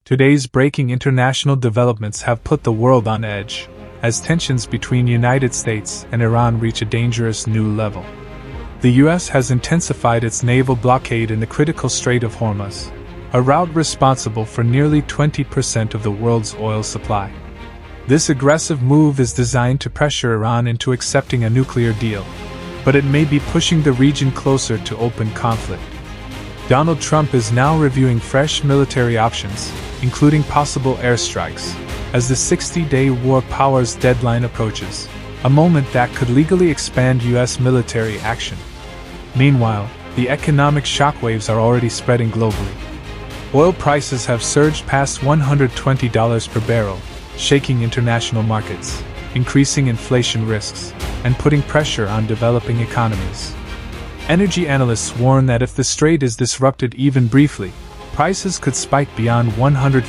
Today's breaking international developments have put the world on edge, as tensions between United States and Iran reach a dangerous new level. The US has intensified its naval blockade in the critical Strait of Hormuz, a route responsible for nearly 20% of the world's oil supply. This aggressive move is designed to pressure Iran into accepting a nuclear deal, but it may be pushing the region closer to open conflict. Donald Trump is now reviewing fresh military options, including possible airstrikes, as the 60-day war powers deadline approaches, a moment that could legally expand U.S. military action. Meanwhile, the economic shockwaves are already spreading globally. Oil prices have surged past $120 per barrel, shaking international markets, increasing inflation risks, and putting pressure on developing economies. Energy analysts warn that if the strait is disrupted even briefly, prices could spike beyond $150,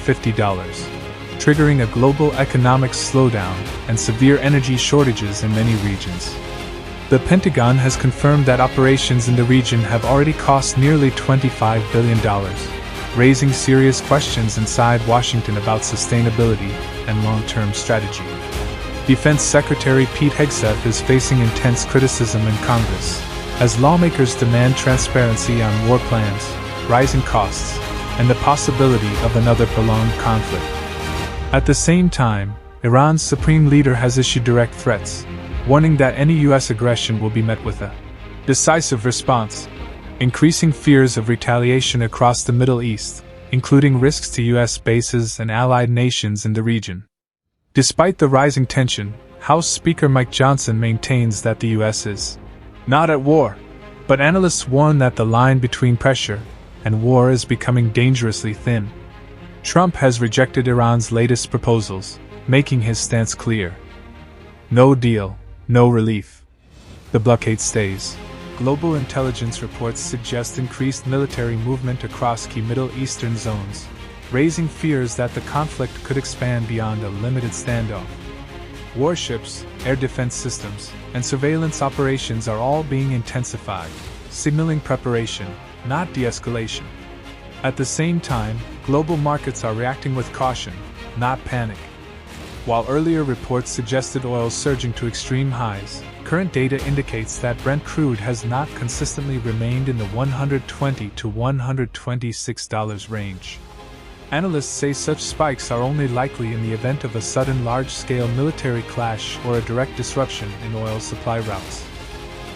triggering a global economic slowdown and severe energy shortages in many regions. The Pentagon has confirmed that operations in the region have already cost nearly $25 billion, raising serious questions inside Washington about sustainability and long-term strategy. Defense Secretary Pete Hegseth is facing intense criticism in Congress, as lawmakers demand transparency on war plans, rising costs, and the possibility of another prolonged conflict. At the same time, Iran's supreme leader has issued direct threats, warning that any U.S. aggression will be met with a decisive response, increasing fears of retaliation across the Middle East, including risks to U.S. bases and allied nations in the region. Despite the rising tension, House Speaker Mike Johnson maintains that the U.S. is not at war, but analysts warn that the line between pressure and war is becoming dangerously thin. Trump has rejected Iran's latest proposals, making his stance clear. No deal, no relief. The blockade stays. Global intelligence reports suggest increased military movement across key Middle Eastern zones, raising fears that the conflict could expand beyond a limited standoff. Warships, air defense systems, and surveillance operations are all being intensified, signaling preparation, not de-escalation. At the same time, global markets are reacting with caution, not panic. While earlier reports suggested oil surging to extreme highs, current data indicates that Brent crude has not consistently remained in the $120 to $126 range. Analysts say such spikes are only likely in the event of a sudden large-scale military clash or a direct disruption in oil supply routes.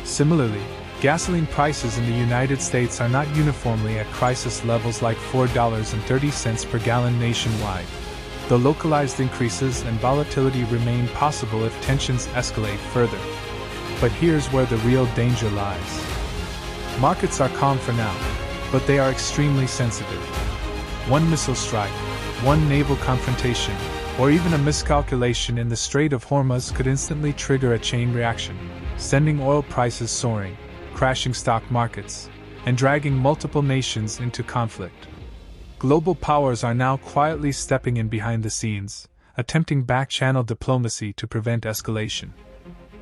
Similarly, gasoline prices in the United States are not uniformly at crisis levels like $4.30 per gallon nationwide. The localized increases and volatility remain possible if tensions escalate further. But here's where the real danger lies. Markets are calm for now, but they are extremely sensitive. One missile strike, one naval confrontation, or even a miscalculation in the Strait of Hormuz could instantly trigger a chain reaction, sending oil prices soaring, crashing stock markets, and dragging multiple nations into conflict. Global powers are now quietly stepping in behind the scenes, attempting back-channel diplomacy to prevent escalation.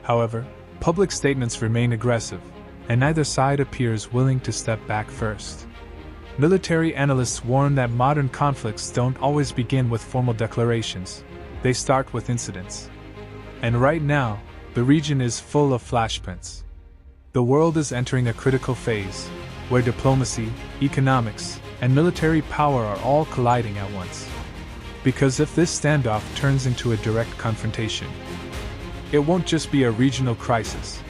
However, public statements remain aggressive, and neither side appears willing to step back first. Military analysts warn that modern conflicts don't always begin with formal declarations, they start with incidents. And right now, the region is full of flashpoints. The world is entering a critical phase, where diplomacy, economics, and military power are all colliding at once. Because if this standoff turns into a direct confrontation, it won't just be a regional crisis,